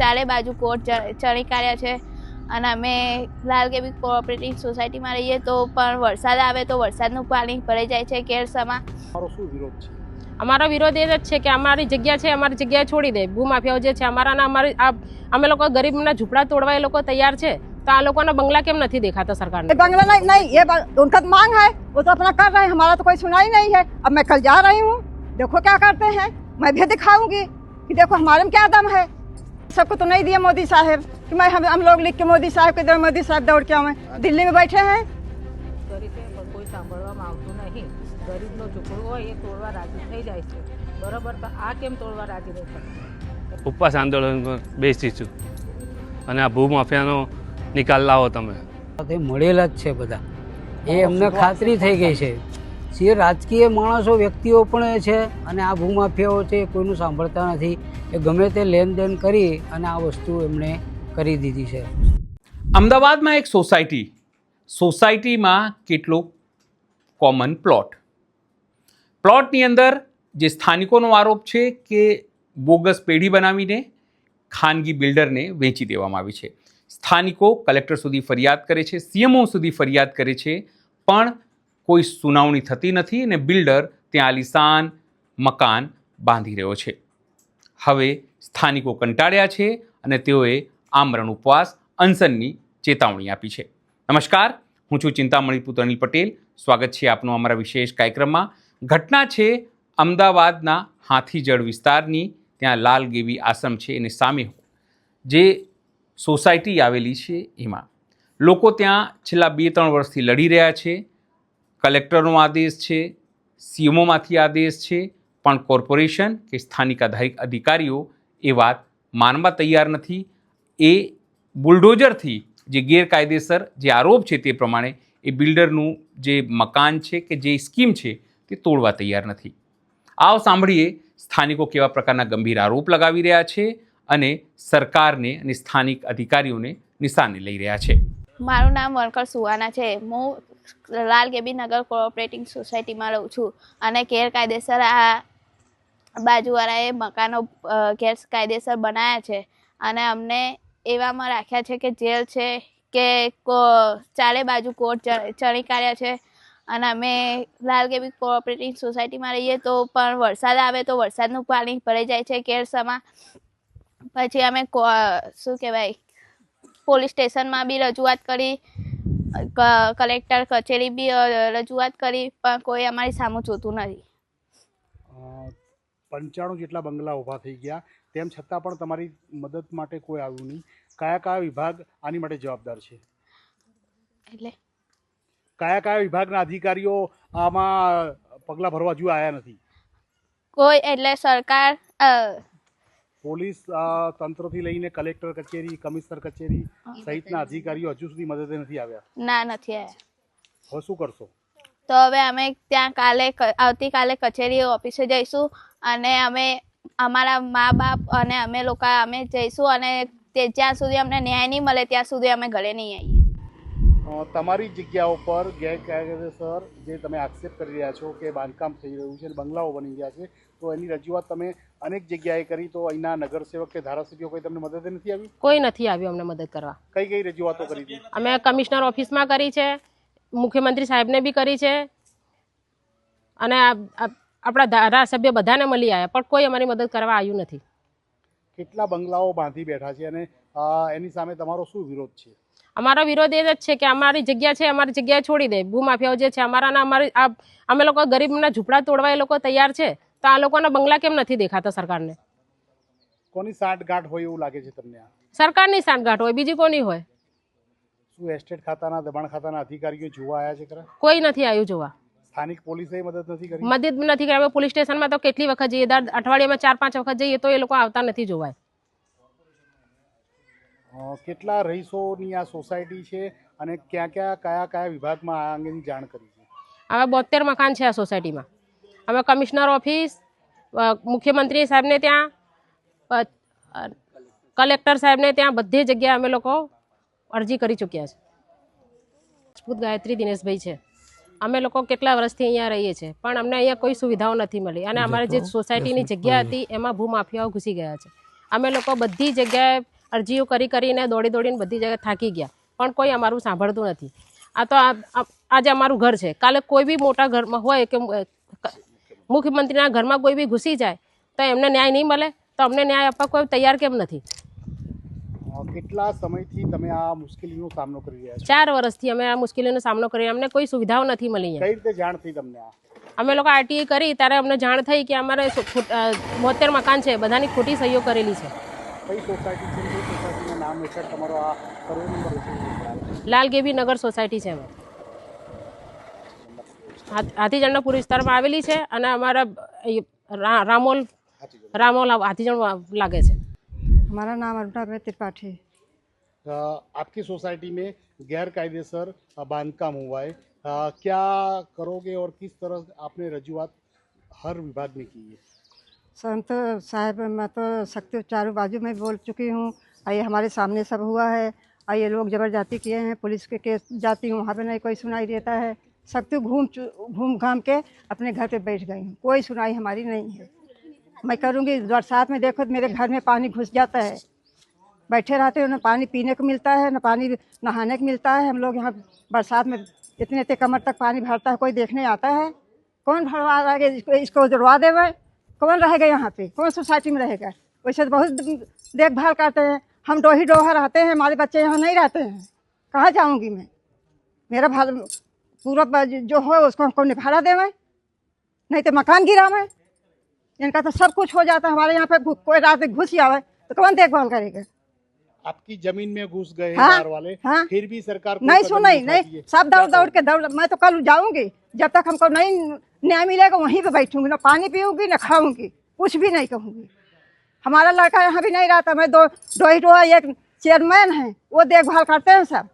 ચારે બાજુ કોર્ટ ચણી કાઢ્યા છે અને અમે લાલ કેબી કોઓપરેટિવ સોસાયટીમાં રહીએ તો પણ વરસાદ આવે તો વરસાદનું પાણી ભરાઈ જાય છે કેરસમાં. તમારો શું વિરોધ છે? અમારો વિરોધ એ જ છે કે અમારી જગ્યા છે, અમારી જગ્યાએ છોડી દે. ભૂમાફિયાઓ જે છે અમારાના અમે લોકો ગરીબના ઝૂંપડા તોડવા એ લોકો તૈયાર છે, તો આ લોકોના બંગલા કેમ નથી देखाता सरकार ने? बंगला नहीं ये उनका तो मांग है, वो तो अपना कर रहे हैं, हमारा तो कोई सुनाई नहीं है। अब मैं कल जा रही हूँ, देखो क्या करते हैं, मैं भी दिखाऊंगी कि देखो हमारे में क्या दम है। सबको तो नहीं दिया मोदी साहब कि मैं हम लोग लिख के मोदी साहब के दौड़ मोदी साहब दौड़ के आवे। दिल्ली में बैठे हैं, કોઈ સાંભળવામાં આવતું નહીં. ગરીબનો ઝૂંપડું હોય એ તોડવા રાજી થઈ જાય છે, બરોબર, તો આ કેમ તોડવા રાજી નહીં થતા? ઉપવાસ આંદોલનમાં બેસીશું અને આ ભૂમાફિયાનો નિકાલ લાવો તમે. તે મળેલા જ છે બધા, એ અમને ખાતરી થઈ ગઈ છે. જે રાજકીય માણસો વ્યક્તિઓ પણ છે અને આ ભૂમાફિયાઓ છે કોઈનું સાંભળતા નથી. એ ગમે તે લેનદેન કરી અને આ વસ્તુ એમણે કરી દીધી છે. અમદાવાદમાં એક સોસાયટીમાં કેટલોક કોમન પ્લોટની અંદર જે સ્થાનિકોનો આરોપ છે કે બોગસ પેઢી બનાવીને ખાનગી બિલ્ડરને વેચી દેવામાં આવી છે. સ્થાનિકો કલેક્ટર સુધી ફરિયાદ કરે છે, સીએમઓ સુધી ફરિયાદ કરે છે, પણ કોઈ સુનાવણી થતી નથી અને બિલ્ડર ત્યાં આલીશાન મકાન બાંધી રહ્યો છે. હવે સ્થાનિકો કંટાળ્યા છે અને તેઓએ આમરણ ઉપવાસ અનશનની ચેતવણી આપી છે. નમસ્કાર, હું છું ચિંતામણી પુત્ર અનિલ પટેલ. સ્વાગત છે આપનું અમારા વિશેષ કાર્યક્રમમાં. ઘટના છે અમદાવાદના હાથીજળ વિસ્તારની. ત્યાં લાલ ગેવી આશ્રમ છે એની સામે જે સોસાયટી આવેલી છે એમાં લોકો ત્યાં છેલ્લા 2-3 વર્ષથી લડી રહ્યા છે. કલેક્ટરનો આદેશ છે, સીએમઓમાંથી આદેશ છે, પણ કોર્પોરેશન કે સ્થાનિક અધિકારીઓ એ વાત માનવા તૈયાર નથી. એ બુલડોઝરથી જે ગેરકાયદેસર જે આરોપ છે તે પ્રમાણે એ બિલ્ડરનું જે મકાન છે કે જે સ્કીમ છે તે તોડવા તૈયાર નથી. આવો સાંભળીએ સ્થાનિકો કેવા પ્રકારના ગંભીર આરોપ લગાવી રહ્યા છે અને સરકારને અને સ્થાનિક અધિકારીઓને નિશાને લઈ રહ્યા છે. મારું નામ વણકર સુવાના છે. હું લાલ કેબી નગર કોઓપરેટિવ સોસાયટીમાં રહું છું અને ગેરકાયદેસર આ બાજુવાળાએ મકાનો ગેરકાયદેસર બનાવ્યા છે અને અમને એવામાં રાખ્યા છે કે જેલ છે કે ચારે બાજુ કોર્ટ ચણી કાઢ્યા છે અને અમે લાલ કેબી કોઓપરેટિવ સોસાયટીમાં રહીએ તો પણ વરસાદ આવે તો વરસાદનું પાણી ભરાઈ જાય છે કેરસમાં. પછી અમે શું કહેવાય પોલીસ સ્ટેશનમાં બી રજૂઆત કરી, કલેક્ટર કચેરી બી રજૂઆત કરી, પણ કોઈ અમારી સામું જોતું નથી. 95 જેટલા બંગલા ઊભા થઈ ગયા, તેમ છતાં પણ તમારી મદદ માટે કોઈ આવ્યું નહીં. કયા વિભાગ આની માટે જવાબદાર છે? એટલે કયા વિભાગના અધિકારીઓ આમાં પગલાં ભરવા જો આવ્યા નથી? કોઈ એટલે સરકાર પોલીસ તંત્રથી લઈને કલેક્ટર કચેરી, કમિશનર કચેરી સહિતના અધિકારીઓ હજુ સુધી મદદે નથી આવ્યા? ના, નથી આવ્યા. હવે શું કરશો? તો હવે અમે ત્યાં આવતીકાલે કચેરી ઓફિસે જઈશું અને અમે અમારા મા બાપ અને અમે જઈશું અને જ્યાં સુધી અમને ન્યાય નહીં મળે ત્યાં સુધી અમે ઘરે નહીં આવીએ. તમારી જગ્યાઓ પર ગેરકાયદેસર જે તમે આક્ષેપ કરી રહ્યા છો કે બાંધકામ થઈ રહ્યું છે, બંગલાઓ બની ગયા છે, તો એની રજૂઆત તમે અનેક જગ્યાએ કરી, તો અહીંના નગરસેવક કે ધારાસભ્યો કોઈ તમને મદદ નથી આવી? કોઈ નથી આવ્યું અમને મદદ કરવા. કઈ રજૂઆતો કરી હતી? અમે કમિશનર ઓફિસમાં કરી છે, મુખ્યમંત્રી સાહેબને બી કરી છે અને આપણા ધારાસભ્ય બધાને મળી આવ્યા, પણ કોઈ અમારી મદદ કરવા આવ્યું નથી. કેટલા બંગલાઓ બાંધી બેઠા છે અને એની સામે તમારો શું વિરોધ છે? અમારો વિરોધ એ જ છે કે અમારી જગ્યા છે, અમારી જગ્યાએ છોડી દે. ભૂમાફિયાઓ જે છે અમારાના અમે લોકો ગરીબના ઝૂંપડા તોડવા એ લોકો તૈયાર છે, તો આ લોકોના બંગલા કેમ નથી દેખાતા સરકારને? કોની સાંઠગાંઠ હોય એવું લાગે છે તમને? સરકારની સાંઠગાંઠ હોય, બીજી કોની હોય? શું એસ્ટેટ ખાતાના, દબાણ ખાતાના અધિકારીઓ જોવા આવ્યા છે ખરા? કોઈ નથી આવ્યું જોવા. સ્થાનિક પોલીસે મદદ નથી કરી? મદદ નથી કરી. અમે પોલીસ સ્ટેશનમાં તો કેટલી વખત જઈએ, દર અઠવાડિયામાં 4-5 વખત જઈએ તો એ લોકો આવતા નથી જોવાય. કેટલા રહીશોની આ સોસાયટી છે અને કયા વિભાગમાં આ અંગેની જાણ કરી છે? હવે 72 મકાન છે આ સોસાયટીમાં. અમે કમિશનર ઓફિસ, મુખ્યમંત્રી સાહેબને ત્યાં, કલેક્ટર સાહેબને ત્યાં બધી જગ્યાએ અમે લોકો અરજી કરી ચૂક્યા છે. રાજપૂત ગાયત્રી દિનેશભાઈ છે. અમે લોકો કેટલા વર્ષથી અહીંયા રહીએ છીએ, પણ અમને અહીંયા કોઈ સુવિધાઓ નથી મળી અને અમારી જે સોસાયટીની જગ્યા હતી એમાં ભૂમાફિયાઓ ઘૂસી ગયા છે. અમે લોકો બધી જગ્યાએ અરજીઓ કરીને દોડીને બધી જગ્યાએ થાકી ગયા, પણ કોઈ અમારું સાંભળતું નથી. આ તો આજે અમારું ઘર છે, કાલે કોઈ બી મોટા ઘરમાં હોય કે મુખ્યમંત્રીના ઘરમાં કોઈ બી ઘૂસી જાય તો એમને ન્યાય નહીં મળે, તો અમને ન્યાય આપવા કોઈ તૈયાર કેમ નથી? કેટલા સમયથી તમે આ મુશ્કેલીનો સામનો કરી રહ્યા છો? 4 વર્ષથી અમે આ મુશ્કેલીનો સામનો કરી, અમને કોઈ સુવિધાઓ નથી મળી. કઈ રીતે જાણ થઈ તમને? અમે લોકો આરટીઆઈ કરી ત્યારે અમને જાણ થઈ કે અમારે 72 મકાન છે, બધાની ખોટી સહીઓ કરેલી છે. કઈ સોસાયટી છે? કઈ સોસાયટીના નામ હેઠળ તમારો આ સર્વે નંબર છે? લાલગેબી નગર સોસાયટી છે, અમે હાથીજણપુર વિસ્તારમાં આવેલી છે અને અમારા રામોલ હાથીજણ લાગે છે. हमारा नाम अरुणा त्रिपाठी। आपकी सोसाइटी में गैर कायदेसर बांधकाम हुआ है, क्या करोगे और किस तरह आपने रजूआत हर विभाग में की है? संत साहब मैं तो सख्त चारों बाजू में बोल चुकी हूँ, ये हमारे सामने सब हुआ है, ये लोग जबरदस्ती किए हैं, पुलिस के केस जाती हूँ वहाँ पे नहीं कोई सुनाई देता है, सख्त घूम घाम के अपने घर पे बैठ गई हूँ, कोई सुनाई हमारी नहीं है। मैं करूँगी, बरसात में देखो मेरे घर में पानी घुस जाता है, बैठे रहते हैं, न पानी पीने को मिलता है न पानी नहाने को मिलता है। हम लोग यहाँ बरसात में इतने कमर तक पानी भरता है, कोई देखने आता है? कौन भरवा रहा है? इसको जुड़वा देवे, कौन रहेगा यहाँ पे? कौन सोसाइटी में रहेगा? वैसे तो बहुत देखभाल करते हैं, हम डोही डोहा रहते हैं, हमारे बच्चे यहाँ नहीं रहते हैं, कहाँ जाऊँगी मैं? मेरा पूरा जो हो उसको हमको निभाड़ा देवे, नहीं तो मकान गिरावे। इनका तो सब कुछ हो जाता है, हमारे यहाँ पे कोई रात घुस आवे तो कौन देखभाल करेगा? आपकी जमीन में घुस गए हाँ, बाहर वाले, हाँ, फिर भी सरकार नहीं सुनाई, नहीं, सब दौड़ के मैं तो कल जाऊंगी, जब तक हमको नहीं न्याय मिलेगा वहीं पे बैठूंगी, ना पानी पीऊंगी ना खाऊंगी, कुछ भी नहीं कहूंगी। हमारा लड़का यहाँ भी नहीं रहता, मैं दो एक चेयरमैन है, वो देखभाल करते हैं सब,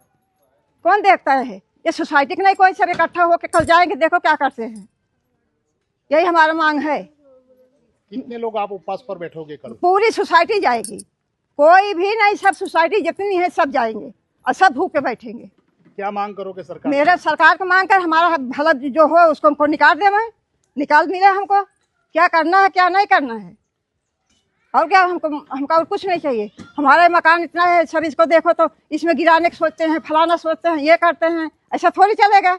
कौन देखता है? ये सोसाइटी के नहीं कोई सब इकट्ठा होकर कल जाएंगे, देखो क्या करते हैं। यही हमारा मांग है। कितने लोग आप उपवास पर बैठोगे कल? पूरी सोसाइटी जाएगी, कोई भी नहीं, सब सोसाइटी जितनी है सब जाएंगे और सब भूख के बैठेंगे। क्या मांग करोगे सरकार? मेरे सरकार को मांग कर हमारा भला जो हो उसको हमको निकाल दे, मैं निकाल मिले हमको, क्या करना है क्या नहीं करना है, और क्या हमको और कुछ नहीं चाहिए। हमारा मकान इतना है, सब इसको देखो तो इसमें गिराने को सोचते हैं, फलाना सोचते हैं, ये करते हैं, ऐसा थोड़ी चलेगा।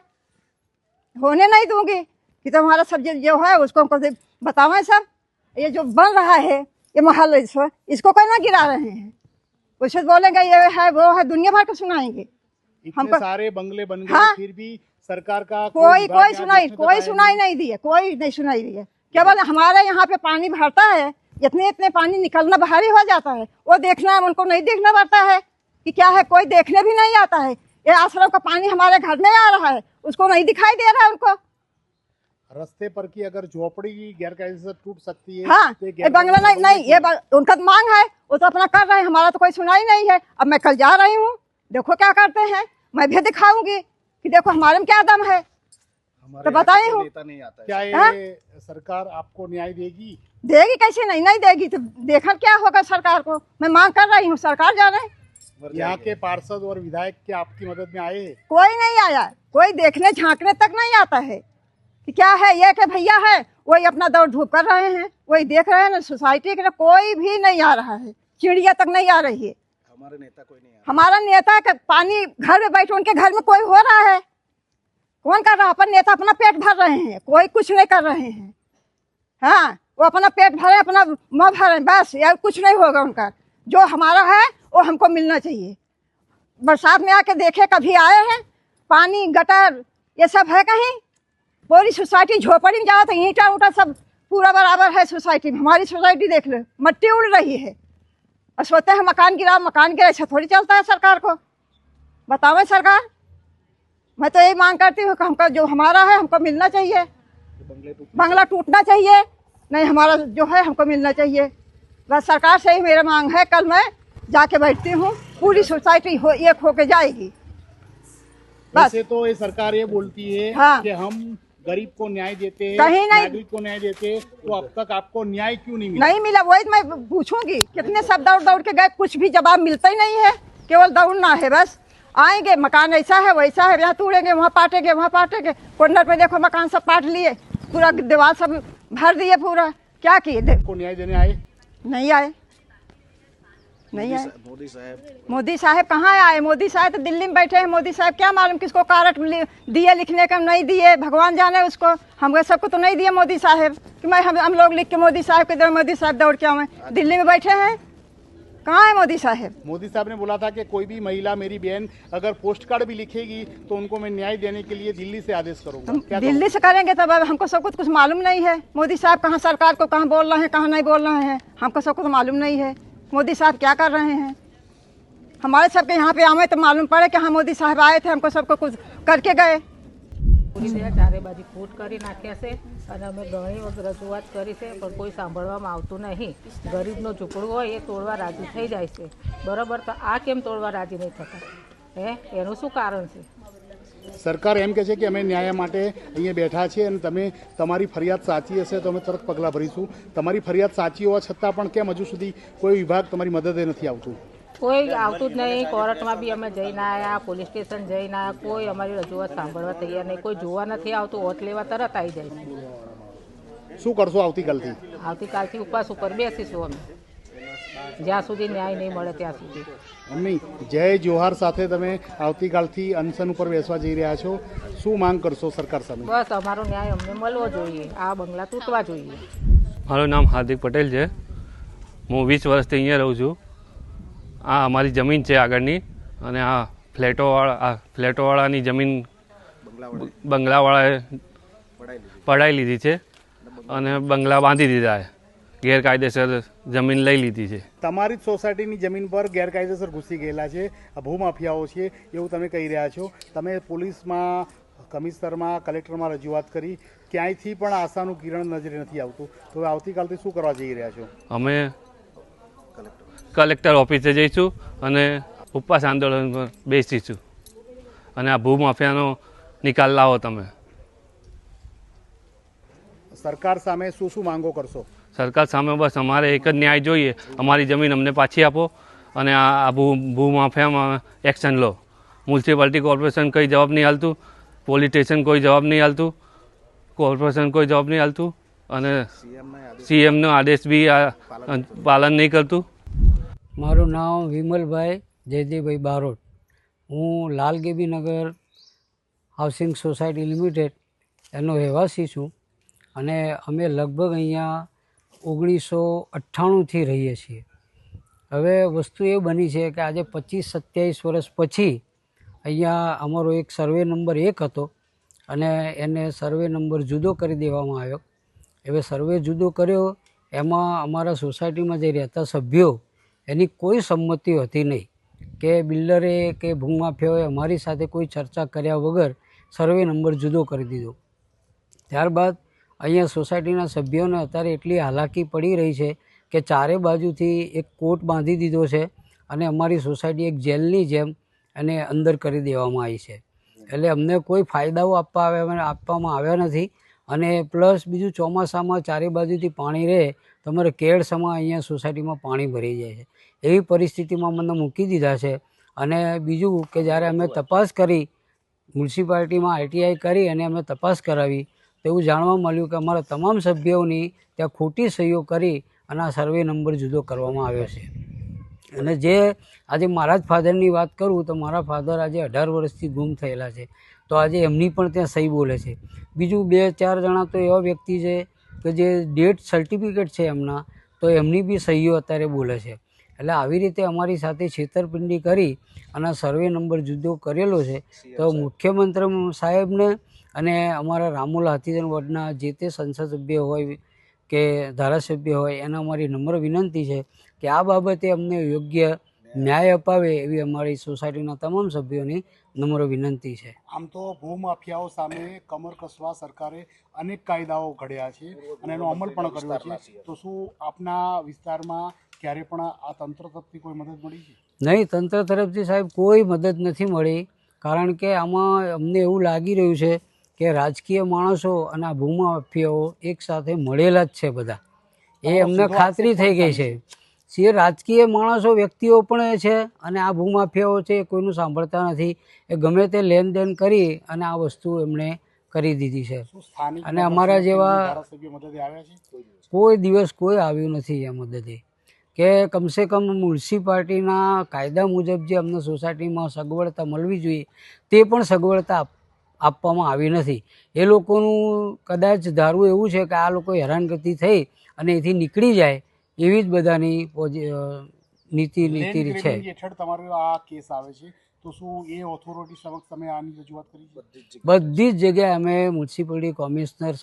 होने नहीं दूंगी कि तो हमारा सब जो है उसको हमको बतावें। सब ये जो बन रहा है ये महल इसको कोई ना गिरा रहे हैं, कुछ बोलेंगे ये है वो है, दुनिया भर को सुनाएंगे। इतने सारे बंगले बन गए, हाँ, फिर भी सरकार का कोई सुनाई नहीं दी है, कोई नहीं सुनाई दी है। केवल हमारे यहाँ पे पानी भरता है, इतने पानी निकलना भारी हो जाता है, वो देखना उनको नहीं देखना पड़ता है कि क्या है, कोई देखने भी नहीं आता है। ये आश्रम का पानी हमारे घर में आ रहा है, उसको नहीं दिखाई दे रहा है उनको। रास्ते पर की अगर झोपड़ी गैर कायदेसर टूट सकती है, हाँ, तो ये बंगला नहीं, ये उनका मांग है, वो तो अपना कर रहे हैं, हमारा तो कोई सुनाई नहीं है। अब मैं कल जा रही हूँ, देखो क्या करते हैं, मैं भी दिखाऊंगी कि देखो हमारे में क्या दम है, तो बताई हूँ। क्या ये सरकार आपको न्याय देगी? देगी कैसे नहीं देगी, तो देखा क्या होगा सरकार को। मैं मांग कर रही हूँ, सरकार जा रहे। यहाँ के पार्षद और विधायक क्या आपकी मदद में आए हैं? कोई नहीं आया, कोई देखने झांकने तक नहीं आता है कि क्या है, ये के भैया है, वही अपना दौड़ धूप कर रहे हैं, वही देख रहे हैं ना। सोसाइटी के कोई भी नहीं आ रहा है, चिड़िया तक नहीं आ रही है। हमारा नेता कोई नहीं हमारा नेता का पानी घर में बैठे, उनके घर में कोई हो रहा है, कौन कर रहा है? अपन नेता अपना पेट भर रहे हैं, कोई कुछ नहीं कर रहे हैं। हाँ, वो अपना पेट भरे, अपना मुँह भरे, बस यार कुछ नहीं होगा उनका। जो हमारा है वो हमको मिलना चाहिए। बरसात में आके देखे, कभी आए हैं, पानी गटर ये सब है कहीं? पूरी सोसाइटी झोपड़ी में जाओ तो ईंटा उटा सब पूरा बराबर है सोसाइटी में। हमारी सोसाइटी देख लो, मट्टी उड़ रही है और सोचते हैं मकान गिरा, ऐसा थोड़ी चलता है। सरकार को बताओ सरकार। मैं तो यही मांग करती हूँ कि हमको जो हमारा है हमको मिलना चाहिए, बंगला टूटना चाहिए नहीं, हमारा जो है हमको मिलना चाहिए। बस सरकार से ही मेरा मांग है। कल मैं जाके बैठती हूँ, पूरी सोसाइटी एक होके जाएगी। वैसे तो ये सरकार ये बोलती है हाँ, कि हम गरीब को न्याय देते हैं, कहीं नहीं, नागरिक को न्याय देते हैं, तो अब तक आपको न्याय क्यों नहीं मिला? नहीं मिला, वही मैं पूछूंगी। कितने सब दौड़ के गए, कुछ भी जवाब मिलता ही नहीं है, केवल दौड़ना है बस। आएंगे, मकान ऐसा है वैसा है, यहाँ तोड़ेंगे, वहाँ पाटेंगे। कॉर्नर पे देखो मकान सब पाट लिए, पूरा दीवार सब भर दिए, पूरा क्या किए? को न्याय देने आए नहीं आए। नहीं है। मोदी साहब कहाँ आए? मोदी साहब तो दिल्ली में बैठे हैं। मोदी साहब क्या मालूम किसको कारट दिए लिखने का, नहीं दिए, भगवान जाने उसको। हमको सबको तो नहीं दिए मोदी साहब कि हम लोग लिख के मोदी साहब के मोदी साहब दौड़ के आए। दिल्ली में बैठे हैं, कहाँ है मोदी साहब? मोदी साहब ने बोला था कि कोई भी महिला, मेरी बहन अगर पोस्ट कार्ड भी लिखेगी तो उनको मैं न्याय देने के लिए दिल्ली से आदेश करूंगा। क्या दिल्ली से करेंगे तब अब हमको सब कुछ मालूम नहीं है। मोदी साहब कहाँ सरकार को कहाँ बोल रहे हैं, कहाँ नहीं बोल रहे हैं, हमको सब कुछ मालूम नहीं है। मोदी साहब क्या कर रहे हैं? हमारे सबके यहाँ पे आवे तो मालूम पड़े कि हाँ मोदी साहब आए थे, हमको सबको कुछ करके गए। પૂરી રીતે ચારે બાજુ ફૂટ કરી નાખ્યા છે અને અમે ઘણી વખત રજૂઆત કરી છે પણ કોઈ સાંભળવામાં આવતું નહીં. ગરીબનો ઝૂંપડું હોય એ તોડવા રાજી થઈ જાય છે, બરાબર? તો આ કેમ તોડવા રાજી નહીં થતા? એનું શું કારણ છે? સરકાર એમ કહે છે કે અમે ન્યાય માટે અહીંયા બેઠા છીએ અને તમે તમારી ફરિયાદ સાચી હશે તો અમે તરત પગલાં ભરીશું. તમારી ફરિયાદ સાચી હોવા છતાં પણ કેમ હજુ સુધી કોઈ વિભાગ તમારી મદદે નથી આવતું? કોઈ આવતું જ નહીં. કોર્ટમાં બી અમે જઈને આવ્યા, પોલીસ સ્ટેશન જઈને આવ્યા, કોઈ અમારી રજૂઆત સાંભળવા તૈયાર નહીં. કોઈ જોવા નથી આવતું, વોટ લેવા તરત આવી જાય છે. શું કરશો આવતીકાલથી? આવતીકાલથી ઉપવાસ ઉપર બેસીશું અમે, જ્યાં સુધી ન્યાય નહીં મળે ત્યાં સુધી. એમની જય જોહાર સાથે તમે આવતીકાલથી અનશન ઉપર બેસવા જઈ રહ્યા છો. શું માંગ કરશો સરકાર સામે? બસ અમારો ન્યાય અમને મળવો જોઈએ, આ બંગલા તૂટવા જોઈએ. મારું નામ હાર્દિક પટેલ છે. હું 20 વર્ષથી અહીંયા રહું છું. આ અમારી જમીન છે આગળની અને આ ફ્લેટોવાળાની જમીન બંગલાવાળાએ પડાવી લીધી છે અને બંગલા બાંધી દીધા છે. ગેરકાયદેસર જમીન લઈ લીધી છે. તમારી જ સોસાયટીની જમીન પર ગેરકાયદેસર ઘૂસી ગયેલા છે આ ભૂમાફિયાઓ છે એવું તમે કહી રહ્યા છો. તમે પોલીસમાં, કમિશનરમાં, કલેક્ટરમાં રજૂઆત કરી, ક્યાંયથી પણ આશાનું કિરણ નજરે નથી આવતું. તો આવતીકાલથી શું કરવા જઈ રહ્યા છો? અમે કલેક્ટર ઓફિસે જઈશું અને ઉપવાસ આંદોલન પર બેસીશું અને આ ભૂમાફિયાનો નિકાલ લાવો તમે. સરકાર સામે શું શું માંગો કરશો? સરકાર સામે બસ અમારે એક જ ન્યાય જોઈએ. અમારી જમીન અમને પાછી આપો અને આ ભૂમાફિયામાં એક્શન લો. મ્યુનિસિપાલિટી કોર્પોરેશન કંઈ જવાબ નહીં હાલતું, પોલીસ સ્ટેશન કોઈ જવાબ નહીં હાલતું, કોર્પોરેશન કોઈ જવાબ નહીં હાલતું અને સીએમનો આદેશ બી પાલન નહીં કરતું. મારું નામ વિમલભાઈ જયદેવભાઈ બારોટ. હું લાલગેબીનગર હાઉસિંગ સોસાયટી લિમિટેડ એનો રહેવાસી છું અને અમે લગભગ અહીંયા 1998થી રહીએ છીએ. હવે વસ્તુ એ બની છે કે આજે 25-27 વર્ષ પછી અહીંયા અમારો એક સર્વે નંબર 1 હતો અને એને સર્વે નંબર જુદો કરી દેવામાં આવ્યો. હવે સર્વે જુદો કર્યો એમાં અમારા સોસાયટીમાં જે રહેતા સભ્યો એની કોઈ સંમતિ હતી નહીં કે બિલ્ડરે કે ભૂમાફિયાઓએ અમારી સાથે કોઈ ચર્ચા કર્યા વગર સર્વે નંબર જુદો કરી દીધો. ત્યારબાદ અહીંયા સોસાયટીના સભ્યોને અત્યારે એટલી હાલાકી પડી રહી છે કે ચારે બાજુથી એક કોટ બાંધી દીધો છે અને અમારી સોસાયટી એક જેલની જેમ એને અંદર કરી દેવામાં આવી છે. એટલે અમને કોઈ ફાયદાઓ આપવામાં આવ્યા નથી અને પ્લસ બીજું ચોમાસામાં ચારે બાજુથી પાણી રહે તો અમારે કેળસમાં અહીંયા સોસાયટીમાં પાણી ભરાઈ જાય છે. એવી પરિસ્થિતિમાં મને મૂકી દીધા છે. અને બીજું કે જ્યારે અમે તપાસ કરી, મ્યુનિસિપાલિટીમાં આઈટીઆઈ કરી અને અમે તપાસ કરાવી તો એવું જાણવા મળ્યું કે અમારા તમામ સભ્યોની ત્યાં ખોટી સહીઓ કરી અને આ સર્વે નંબર જુદો કરવામાં આવ્યો છે. અને જે આજે મારા જ ફાધરની વાત કરું તો મારા ફાધર આજે 18 વર્ષથી ગુમ થયેલા છે, તો આજે એમની પણ ત્યાં સહી બોલે છે. બીજું 2-4 જણા તો એવા વ્યક્તિ છે કે જે ડેથ સર્ટિફિકેટ છે એમના, તો એમની બી સહીઓ અત્યારે બોલે છે. એટલે આવી રીતે અમારી સાથે છેતરપિંડી કરી અને સર્વે નંબર જુદો કરેલો છે. તો મુખ્યમંત્રી સાહેબને અને અમારા રામોલ હાથીજન વોર્ડના જે તે સંસદ સભ્ય હોય કે ધારાસભ્ય હોય એને અમારી નમ્ર વિનંતી છે કે આ બાબતે અમને યોગ્ય ન્યાય અપાવે એવી અમારી સોસાયટીના તમામ સભ્યોની નમ્ર વિનંતી છે. આમ તો ભૂમાફિયાઓ સામે કમર કસવા સરકારે અનેક કાયદાઓ ઘડ્યા છે અને એનો અમલ પણ કર્યો છે. તો શું આપના વિસ્તારમાં ક્યારે પણ આ તંત્ર તરફથી કોઈ મદદ મળી છે? નહીં, તંત્ર તરફથી સાહેબ કોઈ મદદ નથી મળી. કારણ કે આમાં અમને એવું લાગી રહ્યું છે કે રાજકીય માણસો અને આ ભૂમાફિયાઓ એક સાથે મળેલા જ છે બધા. એ અમને ખાતરી થઈ ગઈ છે. જે રાજકીય માણસો, વ્યક્તિઓ પણ એ છે અને આ ભૂમાફિયાઓ છે એ કોઈનું સાંભળતા નથી. એ ગમે તે લેનદેન કરી અને આ વસ્તુ એમણે કરી દીધી છે. અને અમારા જેવા કોઈ દિવસ કોઈ આવ્યું નથી આ મદદે. કે કમસે કમ મ્યુનિસિપાલિટીના કાયદા મુજબ જે અમને સોસાયટીમાં સગવડતા મળવી જોઈએ તે પણ સગવડતા આપવામાં આવી નથી. એ લોકોનું કદાચ ધારવું એવું છે કે આ લોકો હેરાનગતિ થઈ અને એથી નીકળી જાય એવી જ બધાની નીતિ લેન્ડ છે. ગ્રેબિંગ હેઠળ તમારો આ કેસ આવે છે, તો શું એ ઓથોરિટી સમક્ષ તમે આની રજૂઆત કરી? બધી જ જગ્યાએ અમે મ્યુનિસિપાલિટી કમિશનર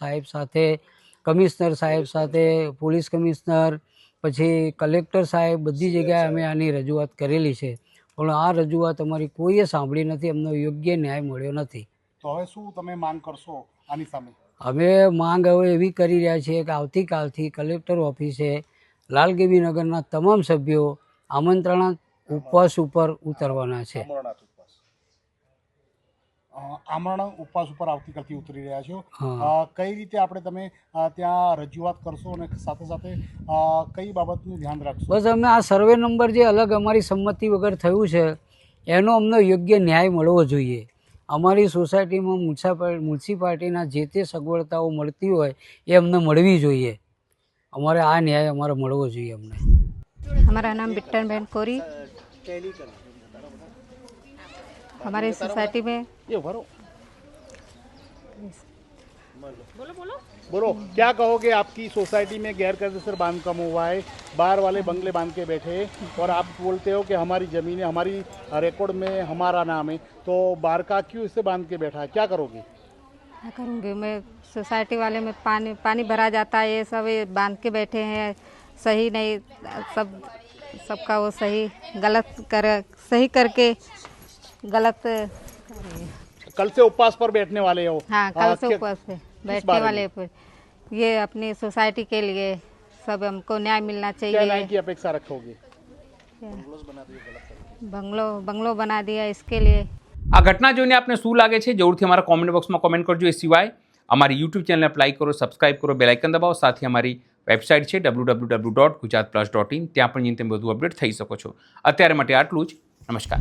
સાહેબ સાથે પોલીસ કમિશનર પછી કલેક્ટર સાહેબ બધી જગ્યાએ અમે આની રજૂઆત કરેલી છે, પણ આ રજૂઆત અમારી કોઈએ સાંભળી નથી. અમને યોગ્ય ન્યાય મળ્યો નથી. તો હવે શું તમે માંગ કરશો આની સામે? અમે માંગ હવે એવી કરી રહ્યા છીએ કે આવતીકાલથી કલેક્ટર ઓફિસે લાલગેબીનગરના તમામ સભ્યો આમંત્રણ ઉપવાસ ઉપર ઉતરવાના છે. આમરણ ઉપવાસ ઉપર આવતીકાલથી ઉતરી રહ્યા છો. હા. કઈ રીતે આપણે તમે ત્યાં રજૂઆત કરશો અને સાથે સાથે કઈ બાબતનું ધ્યાન રાખશો? બસ અમે આ સર્વે નંબર જે અલગ અમારી સંમતિ વગર થયું છે એનો અમને યોગ્ય ન્યાય મળવો જોઈએ. અમારી સોસાયટીમાં મ્યુનિસિપાલિટીના જે તે સગવડતાઓ મળતી હોય એ અમને મળવી જોઈએ. અમારે આ ન્યાય અમારે મળવો જોઈએ. અમને हमारा नाम बिट्टन बहन कोरी। हमारे सोसाइटी में बोलो क्या कहोगे? आपकी सोसाइटी में गैरकायदेसर बांधकाम हुआ है, बाहर वाले बंगले बांध के बैठे हैं और आप बोलते हो कि हमारी ज़मीन है, हमारी रिकॉर्ड में हमारा नाम है, तो बाहर का क्यों इसे बांध के बैठा है? क्या करोगे? क्या करूँगी मैं? सोसाइटी वाले में पानी भरा जाता है, ये सब ये बांध के बैठे हैं, सही नहीं, सबका वो सही करके गलत। कल से उपवास पर बैठने वाले हो? हाँ, कल से उपवास पे बैठने वाले पर ये अपनी सोसाइटी के लिए सब हमको न्याय मिलना क्या चाहिए। न्याय की अपेक्षा रखोगे? बंगलो बना दिया इसके लिए। આ ઘટના જોઈને આપને શું લાગે છે જરૂરથી અમારા કોમેન્ટ બોક્સમાં કોમેન્ટ કરજો. એ સિવાય અમારી યુટ્યુબ ચેનલને લાઈક કરો, સબસ્ક્રાઇબ કરો, બેલ આઇકન દબાવો. સાથે અમારી વેબસાઇટ છે www.gujaratplus.in, ત્યાં પણ તમે બધું અપડેટ થઈ શકો છો. અત્યારે માટે આટલું જ. નમસ્કાર.